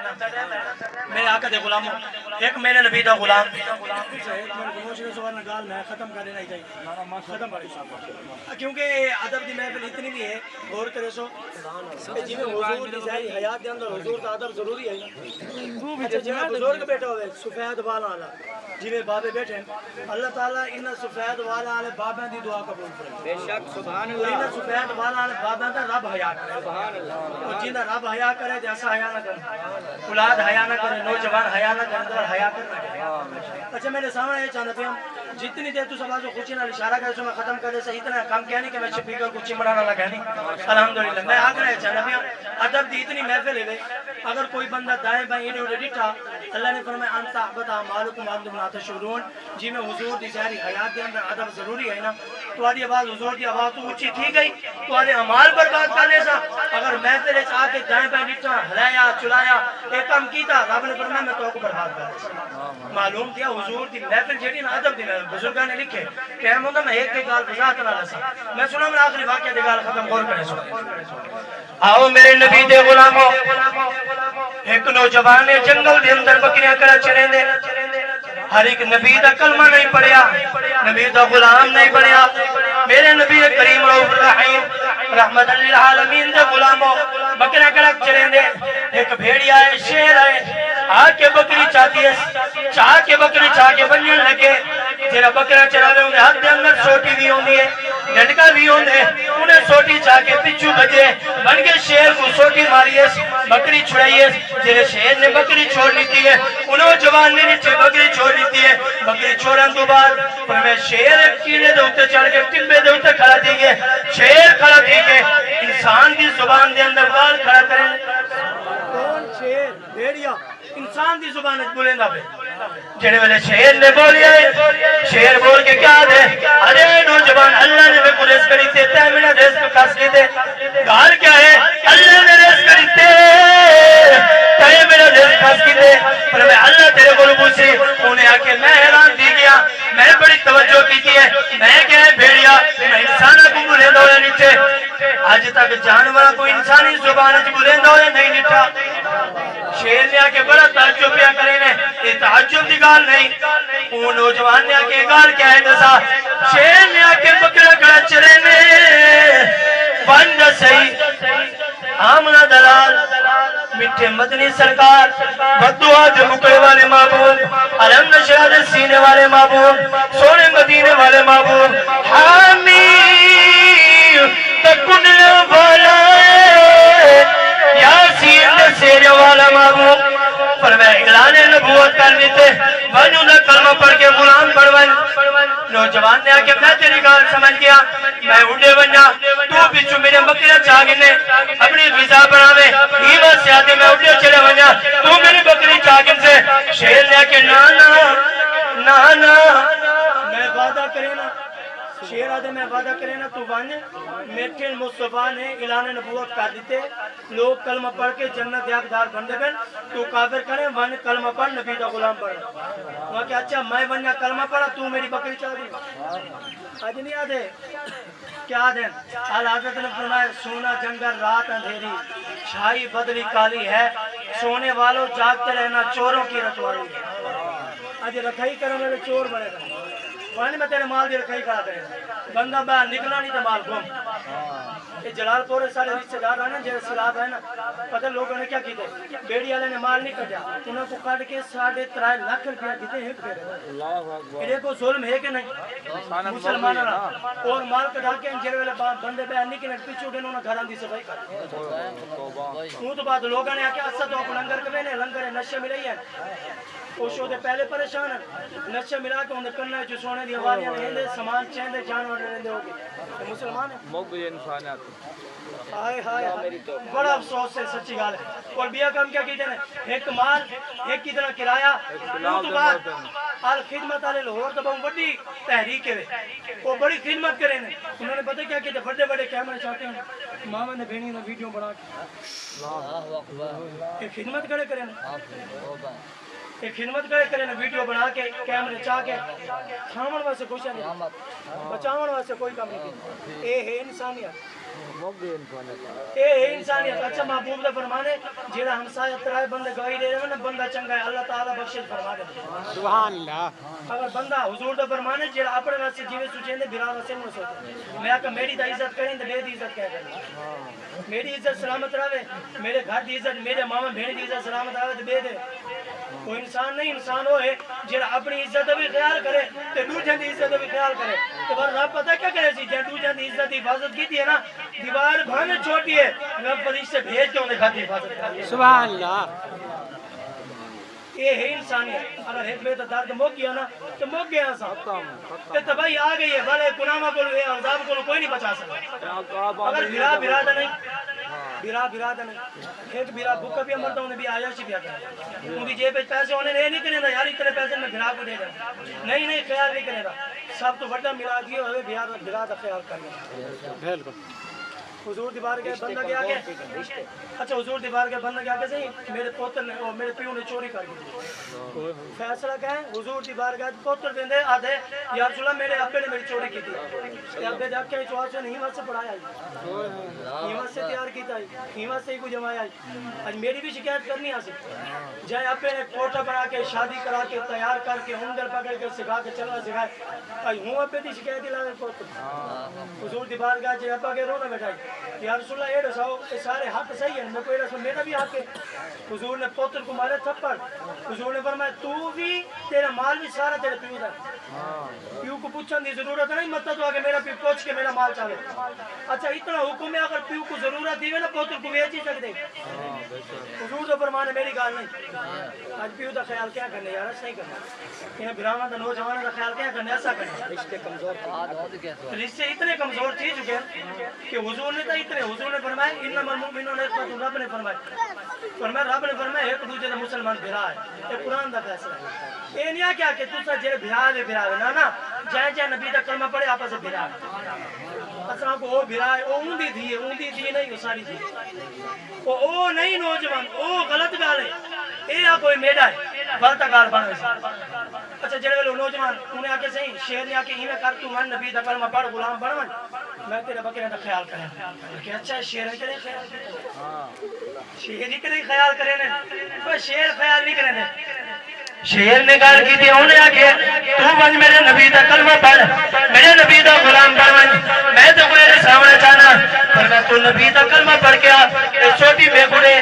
میرے آقا دے غلاموں ایک میرے نبی دا غلام ختم کر دینا چاہیے ختم کر کیونکہ ادب دی محفل اتنی بھی ہے غور کرے سو جی میں حضور دی ظاہری حیات دے اندر حضور دا ادب ضروری ہے اچھا جی میں بزرگ بیٹھے ہوئے سفید والا والا جی میں بابے بیٹھے ہیں اللہ تعالیٰ ان سفید والا والے بابیں دی دعا قبول کرے بے شک سبحان اللہ ان سفید والا والے بابیں دا رب حیا کرے سبحان اللہ اور جنہ رب حیا کرے جیسا حیا نہ کرے اولاد حیا نہ کرے نوجوان حیا نہ کرے اور حیا کرنا اچھا میرے سامنے یہ چاہتا تھا جتنی دیر تو سب آج خوشی نہ اشارہ کرے سو میں ختم کر دے سے اتنا کام کیا نہیں کہ میں شپیکر کو چمڑانا لگا نہیں الحمدللہ میں آگ رہے چاہتا تھا ادب دی اتنی محفل ہے اگر کوئی بندہ دائیں بائیں ایڈے اڑے ڈٹھا اللہ نے فرمایا انت احبت اعمالکم وانتم لا تشعرون جی میں حضور دی ظاہری حیات دے اندر ادب ضروری ہے نا تمہاری آواز حضور دی آواز تو اونچی تھی گئی تمہارے اعمال برباد کر لے سا اگر محفل وچ آ کے دائیں بائیں ڈٹھا ہلایا چلایا ایک کام کیتا رب نے فرمایا میں تو کو برباد کر دے معلوم کیا حضور دی محفل جیڑی نا ادب دی بزرگاں نے لکھے کہ ہوندا میں ایک گال وضاحت نہ لسا میں سنا میں آخری واقعہ دی گال ختم غور کرے سو آؤ میرے نبی دے غلاموں ایک نوجوان نے جنگل دے اندر بکریاں کرا چرے دے ہر ایک نبی دا کلمہ نہیں پڑھیا نبی دا غلام نہیں بنیا میرے نبی کریم رؤوف الرحیم رحمت للعالمین دے غلاموں بکریاں کرا چرے دے ایک بھیڑیا ہے شیر ہے آ کے بکری چاہتی ہے چاہ کے بکری چاہ کے بننے لگے جیرا بکرا چراوے انہیں ہاتھ دے اندر سوٹی بھی ہوندی ہے ڈنڈکا بھی ہوندے انہیں سوٹی چاہ کے پچھو بجے بن کے شیر کو سوٹی ماری ہے بکری چھڑائی ہے جیرے شیر نے بکری چھوڑ لیتی ہے انہوں جوان نے نیچے بکری چھوڑ لیتی ہے بکری چھوڑن تو بعد پر میں شیر ایک کیلے دے ہوتے چڑھ کے ٹبے دے ہوتے کھڑا دی گئے شیر کھڑا دی گئے انسان دی زبان دے اندر بال کھڑا کریں کون شیر بھیڑیا انسان دی زبان بولیں گا پہ جڑے والے شیر نے بولی ہے شیر بول کے کیا دے ارے نوجوان اللہ نے میں کو رزق کری تے تے میرا رزق کھاس کی دے گال کیا ہے اللہ نے رزق کری تے تے میرا رزق کھاس کی دے پر میں اللہ تیرے کو پوچھی انہیں آ کے میں حیران دی گیا میں بڑی توجہ کی ہے میں کیا ہے بھیڑیا میں انسانہ کو بولے دو نیچے آج تک جانورہ کو انسانی زبان اچھ بولے دو نہیں نٹھا شیر نے آکے بڑا تعجب پیا کرے نے یہ تعجب دی گال نہیں وہ نوجوان نے آکے گال کیا ہے دسا شیر نے آکے بکرہ کڑا چرے نے بند صحیح آمنہ دلال مٹھے مدنی سرکار بدعا جو مکڑے والے محبوب علم نشراد سینے والے محبوب سونے مدینے والے محبوب حامی تکن والا یاسین سیر والا محبوب پر میں اعلان نبوت کر دیتے ونیوں نے کلمہ پڑھ کے غلام بڑھوائیں نوجوان نے آکے میں تیری گال سمجھ گیا میں اڑے ونیا تو بچو میرے بکرہ چاگنے اپنی غذا بناوے ہی بات سے آتے میں اڑے چلے ونیا تو میری بکری چاگن سے شیر نے آکے نانا میں وعدہ کرے نا شیر آدھے میں وعدہ کرے نا تو وانے میٹھے مصطفیٰ نے اعلان نبوت کر دیتے لوگ کلمہ پڑھ کے جنت یاقدار بندے بن تو کافر کرے وانے کلمہ پڑھ نبی دا غلام پڑھ وہاں کہ اچھا میں ونیا کلمہ پڑھا تو میری بکری چاہ دی آج نہیں آدھے کیا آدھے حال حضرت نے فرمائے سونا جنگل رات اندھیری چھائی بدلی کالی ہے سونے والوں جاگتے رہنا چوروں کی رکھوالی ہے آج رکھائی کرنے والے چور بڑے گا وہاں میں تیرے مال دی رکھائی کرا کرے بندہ باہر نکلا نہیں تو مال گم یہ جلال پورے سارے رشتہ دار ہیں نا جیسے سلاب ہے نا پتہ لوگوں نے کیا کیتے بیڑی والے نے مال نہیں کٹیا انہوں کو کٹ کے 3.5 لاکھ روپیہ دیتے ہیں پھر کو ظلم ہے کہ نہیں مسلمانوں اور مال کٹا کے انجھے والے بندے باہر نکلے پیچھے انہوں نے گھران دی صفائی کر وہ تو بعد لوگوں نے آکے اسد تو لنگر کرے نے لنگر نشے ملائی ہے اوشو دے پہلے پریشان ہیں نشے ملا کے انہیں کرنا ہے جو سونے دی آواریاں رہندے سامان چہندے جانور رہندے ہوگے مسلمان ہیں موقع انسانیات ہائے ہائے بڑا افسوس ہے سچی گال ہے اور بیا کام کیا کہتے ہیں ایک مال ایک کی طرح کرایہ وہ تو بعد آل خدمت آلے لاہور تو بہت بڑی تحریک ہے وہ بڑی خدمت کریں انہوں نے پتہ کیا کہتے بڑے بڑے کیمرے چاہتے ہیں ماما نے بینی نے ویڈیو بنا کے خدمت کریں ایک خدمت کرے نا ویڈیو بنا کے کیمرے چاہ کے کھامن واسے کچھ نہیں بچاون واسے کوئی کام نہیں اے ہے انسانیت اے انسانیت اچھا محبوب دا فرمانے جیڑا ہمسایہ ترائے بندے گواہی دے رہے ہیں نا بندہ چنگا ہے اللہ تعالیٰ بخشش فرما دے سبحان اللہ اگر بندہ حضور دا فرمانے جیڑا اپنے واسطے جیوے سوچیں دے بھرا واسطے نہ سوچے میں آکا میری دا عزت کریں تے میری عزت کیا کریں میری عزت سلامت رہے میرے گھر دی عزت میرے ماما بہن دی عزت سلامت رہے تے بے دے وہ انسان نہیں انسان ہوئے جیڑا اپنی عزت دا بھی خیال کرے تے دوجھے دی عزت دا بھی خیال کرے تو بار رب پتہ کیا کرے سی جے دوجھے دی عزت دی حفاظت کی ہے نا دیوار بھانے چھوٹی ہے رب فرشتے بھیج کے انہیں کھاتی حفاظت کرے سبحان اللہ یہ ہے انسانیت اگر ایک بے درد موک گیا نا تو موک گیا سا کہ تباہی آ گئی ہے بھلے گناہوں کو عذاب کو کوئی نہیں بچا سکتا اگر بھرا برادہ نہیں بھرا برادہ نہیں ایک بھرا بھوکا بھی مرتا انہیں بھی آیاشی بھی آتا ہے ان کی جیب پیسے ہونے نہیں کرنے دا یار اتنے پیسے میں بھرا کو دے دا نہیں خیال نہیں کرنے دا سب تو بڑا ملا دیئے ہوئے بھرا دا خیال کرنے بالکل حضور دی بارگاہ بندہ گیا کہ اچھا حضور دی بارگاہ بندہ گیا کہ صحیح میرے پوتر نے میرے پیو نے چوری کر دی فیصلہ کیا ہے حضور دی بارگاہ پوتر دیندے آدھے یا رسول اللہ میرے ابے نے میری چوری کی تھی ابے جا کے چوہا سے نہیں وہاں سے پڑھایا ہیمت سے تیار کیتا ہے ہیمت سے ہی کو جمایا آج میری بھی شکایت کرنی آ سکتی جائے ابے نے کوٹا بنا کے شادی کرا کے تیار کر کے ہنگر پکڑ کے سکھا کے چلنا سکھائے آج ہوں ابے دی شکایت دلا پوتر حضور دی بارگاہ جائے ابا کے رونا بیٹھائی یا رسول اللہ ایڈا ساؤ یہ سارے حق صحیح ہیں میں کوئی رسول میرا بھی حق ہے حضور نے پوتر کو مارے تھپڑ حضور نے فرمایا تو بھی تیرا مال بھی سارا تیرے پیو دا پیو کو پوچھن دی ضرورت نہیں مت تو آگے میرا پیو پوچھ کے میرا مال چاہے اچھا اتنا حکم ہے اگر پیو کو ضرورت دیوے نا پوتر کو بیچ ہی سکتے حضور تو فرمانے میری گال نہیں آج پیو دا خیال کیا کرنے یار ایسا نہیں کرنا یہ براہمہ دا نوجوانہ دا خیال کیا کرنے ایسا کرنے رشتے اتنے کمزور تھی چکے ہیں کہ حضور نے تو اتنے حضور نے فرمایا انما المؤمنون اخوۃ رب نے فرمایا رب نے فرمایا ایک دوسرے دا مسلمان بھرا ہے یہ قرآن دا فیصلہ ہے یہ نہیں کیا کہ تسا جے بھرا ہے نا جائے نبی دا کلمہ پڑھے آپس سے بھرا ہے اساں کو وہ بھرا ہے وہ اوندی تھی نہیں وہ ساری تھی وہ نہیں نوجوان وہ غلط گال ہے یہ کوئی میڈا ہے غلط گال بن اچھا جڑے لوگ نوجوان انہیں آکے صحیح شہر نے آکے ہی کر تو من نبی دا کلمہ پڑھ غلام بن میں تیرے بکرے دا خیال کریں کہ اچھا شیر ہے کرے خیال شیر ہی کرے خیال کرے نے شیر خیال نہیں کرے نے شیر نے گال کی تھی انہیں آکے تو بن میرے نبی دا کلمہ پڑھ میرے نبی دا غلام بن میں تو میرے سامنے چاہنا پر میں تو نبی دا کلمہ پڑھ کے چھوٹی بے گھڑے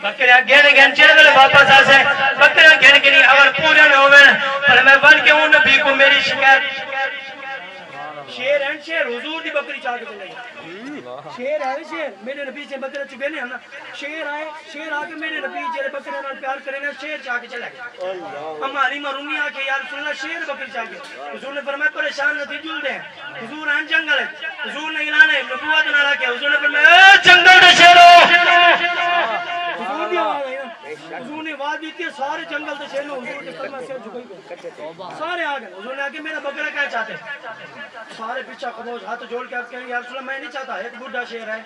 بکریاں گھن چڑھ واپس آسے بکریاں گھن کے نہیں اگر پورے نہ ہوئے پر میں بن کے ہوں نبی کو میری شکایت شیر اینڈ شیر حضور دی بکری چاہ کے چلے گا شیر ہے شیر میرے نبی سے بکرے چکے نہیں ہم شیر آئے شیر آ کے میرے نبی جیرے بکرے نال پیار کرے نا شیر چاہ کے چلے گا ہماری مرونی آ کے یا رسول اللہ شیر بکری چاہ کے حضور نے فرمایا پریشان نتی جل دیں حضور آن جنگل ہے حضور نے اعلان ہے نبوت نہ رکھے حضور نے فرمایا اے جنگل دے شیرو حضور دی آواز ہے حضور نے آواز دی تھی سارے جنگل دے شیرو حضور کے کلمہ سے جھکائی گئے سارے آ گئے حضور نے آ کے میرا بکرا کیا چاہتے سارے پیچھا خاموش ہاتھ جوڑ کے آپ کہیں یا رسول اللہ میں نہیں چاہتا ایک بڑھا شیر ہے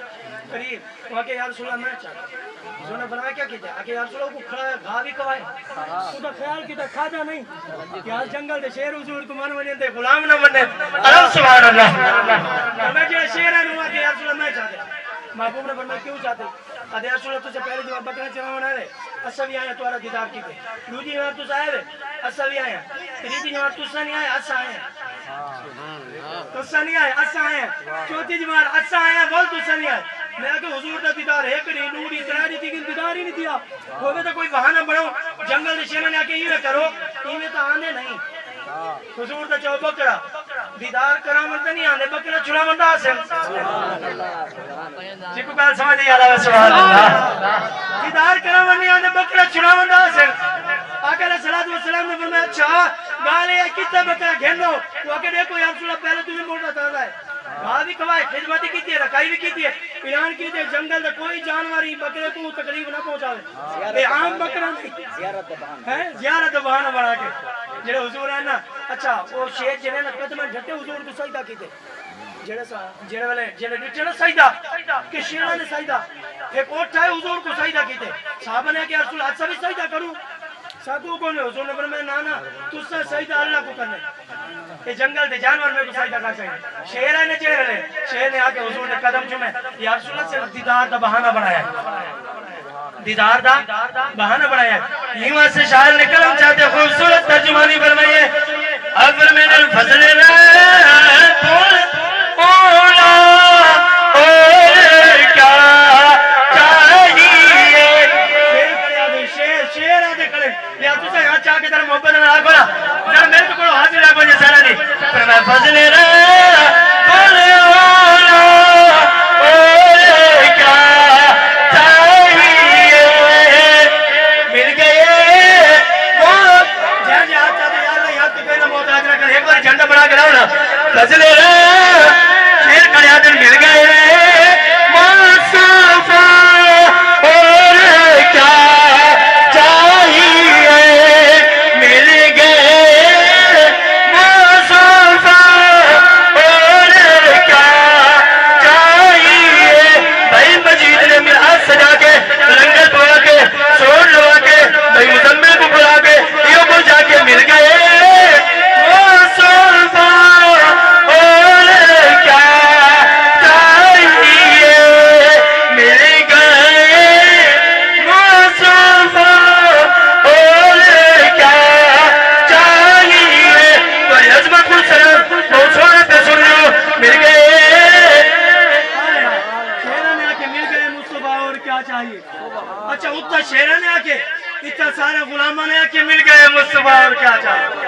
قریب وہ کہ یا رسول اللہ میں چاہتا حضور نے فرمایا کیا کیتا ہے کہ یا رسول اللہ کو کھڑا گھا بھی کوائے تو دا خیال کیتا کھاتا نہیں کہ آج جنگل دے شیر حضور کو مان بنے دے غلام نہ بنے اللہ سبحان اللہ میں جو شیر ہے نوا کہ یا رسول اللہ میں چاہتا محبوب نے فرمایا کیوں چاہتے ادھے یا رسول اللہ تجھے پہلے جواب بکرا چلاونا ہے اسا بھی آیا تمہارا دیدار کیتے دوسری بار تو آئے اسا بھی آیا تیسری بار تو نہیں آیا اسا آیا تو نہیں آیا اسا آیا چوتھی بار اسا آیا بول تو نہیں آیا میں کہ حضور دا دیدار ہے کہ نور اتنا دی تھی کہ دیدار ہی نہیں دیا ہوے تو کوئی بہانہ بناؤ جنگل دے شیروں نے آ کے یہ کرو ایویں تو آنے نہیں حضور دا چاو بکرا دیدار کرامن تے نہیں آندے بکرا چھڑا مندا حاصل جی کو گل سمجھ آ رہا ہے سبحان اللہ دیدار کرامن نہیں آندے بکرا چھڑا مندا حاصل آقا علیہ الصلوۃ والسلام نے فرمایا اچھا گالے کتے بکرا گھنو تو کہ دیکھو یا رسول اللہ پہلے تمہیں موٹا تازہ ہے گھا بھی کھوائے خدمت کی ہے رکھائی بھی کی ہے اعلان کی ہے جنگل میں کوئی جانور ہی بکرے کو تکلیف نہ پہنچاوے اے عام بکرا نہیں زیارت بہانہ بنا کے جڑے حضور ہیں نا اچھا وہ شیر جڑے نا قدم ڈھٹے حضور کو سجدہ کیتے جڑے والے جڑے ڈٹے نا سجدہ کہ شیراں نے سجدہ ایک اٹھا ہے حضور کو سجدہ کیتے صحابہ نے کہ رسول حادثہ بھی سجدہ کروں ساتو کون ہے حضور نے فرمایا نانا تجھ سے سجدہ اللہ کو کرنا یہ جنگل دے جانور میں کو سجدہ کر سکتے شیر ہے نے چہرے لے شیر نے آ کے حضور نے قدم چومے یا رسول اللہ سے دیدار دا بہانہ بنایا دیدار دا بہانہ بنایا یہاں سے شاعر نے کلم چاہتے خوبصورت ترجمانی فرمائیے اگر من الفضل رب اولا اور کیا شیر آدھے کھڑے یا تو سے یہاں چاہ کے در محبت میں آگو نا ذرا میرے تو کوئی حاضر آگو جیسا نہیں پر میں فضل رب اولا اور کیا چاہیے مل گئے جہاں جہاں چاہتے یا اللہ یہاں تو کوئی نہ محتاج نہ کر ایک بار جھنڈا بڑھا کے لاؤ نا فضل رب شیر کھڑے آدھے مل گئے مصطفیٰ اور کیا اچھا اتنا شیرہ نے آکے اتنا سارے غلامہ نے آکے مل گئے مصطفیٰ اور کیا چاہتے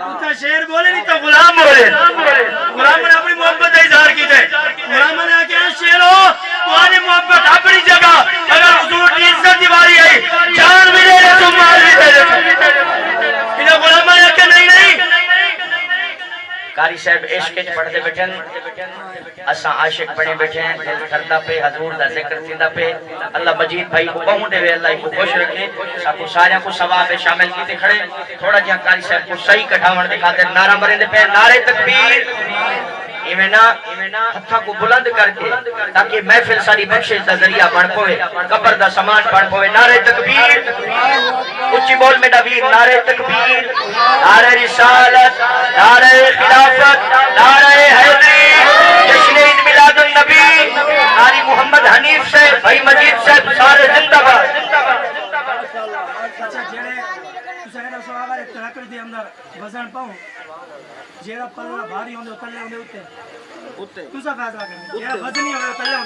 اتنا شیر بولے نہیں تو غلام بولے غلامہ نے اپنی محبت اظہار کی تھے غلامہ نے آکے شیرو تمہاری محبت اپنی جگہ اگر حضور کی عزت دیواری ہے جان بھی لے لے تو مال بھی لے لے انہیں غلامہ نے آکے نہیں قاری صاحب عشق پڑھتے بیٹھیں اساں عاشق بنے بیٹھے ہیں دل کردا پہ حضور دا ذکر تھیندا پہ اللہ مجید بھائی کو بہوں دے اللہ کو خوش رکھے ساکو سارے کو ثواب شامل کیتے کھڑے تھوڑا جہاں قاری صاحب کو صحیح کٹھاون دے خاطر نعرہ مرے دے پہ نعرہ تکبیر ایمینا ہتھاں کو بلند کر کے تاکہ محفل ساری بخشش دا ذریعہ بن پوے قبر دا سامان بن پوے نعرہ تکبیر اچھی بول میں نبی نعرہ تکبیر نعرہ رسالت نعرہ خلافت نعرہ حیدری جشن عید میلاد النبی قاری محمد حنیف صاحب بھائی مجید صاحب سارے زندہ باد اچھا جڑے سہرا سوال ایک ترکر دے اندر وزن پاؤں جیڑا پلہ بھاری ہوندے اتلے ہوندے اوتے تسا فیصلہ کرنا جیڑا وزنی ہوندے اتلے ہوندے